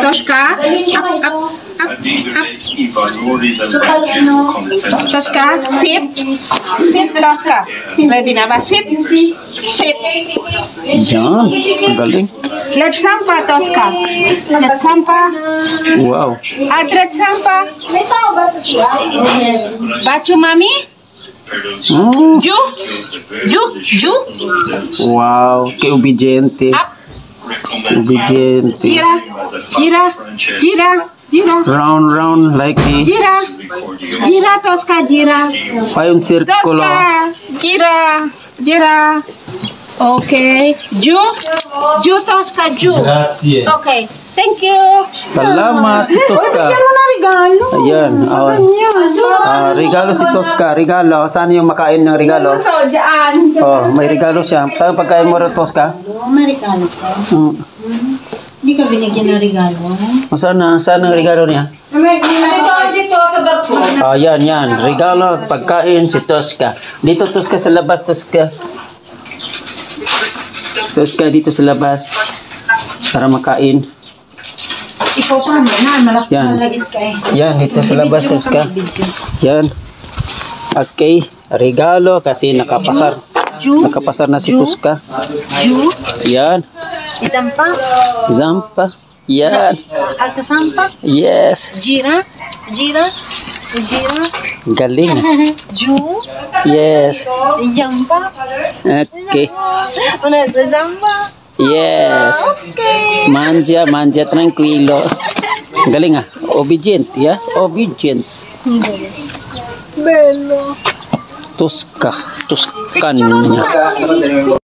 Tosca. Tosca, sit. Sit, Tosca. Ready na ba? Sit. Sit. Yan, galing. Let's sampa, Tosca. Let's sampa. Wow. Let's sampa. May tao ba sa siya? Bacho, mami? Ju? Ju? Ju? Wow, que obediente. Up. Obediente. Gira. Gira. Gira. Gira. Round, like the Gira. Gira, Tosca, gira. fai un circolo. Tosca. Gira. Gira. Okay. Ju? Ju, Tosca, Ju. Grazie. Okay. Thank you. Salamat si Tosca. Bigyan mo na regalo. Ayan. Regalo si Tosca. Regalo. Saan yung makain ng regalo? So, dyan. Oh, may regalo siya. Saan pagkain mo rin, Tosca? Amerikano ka. Hindi ka binigyan ng regalo. Saan ang regalo niya? Dito sa bag ko. Yan. Regalo, pagkain si Tosca. Dito, Tosca, sa labas, Tosca. Tosca, dito sa labas. Para makain. Ikaw pa, malaki Yan. malagit ka eh. Yan, dito sa labas, Video mo Tosca. kami, video. Yan. Okay. Regalo kasi nakapasar. Ju? Nakapasar na si Ju? Tosca. Ju? Yan. Isang pa? Zampa. Yan. Alto sampa? Yes. Gira? Gira? Gira? Galing. Ju? Yes. Jampa? Okay. Una zamba? Yes. Okay. Manja, tranquilo. Galing ah. Obedient, ya. Obedience. Bello. Tosca. Toscan.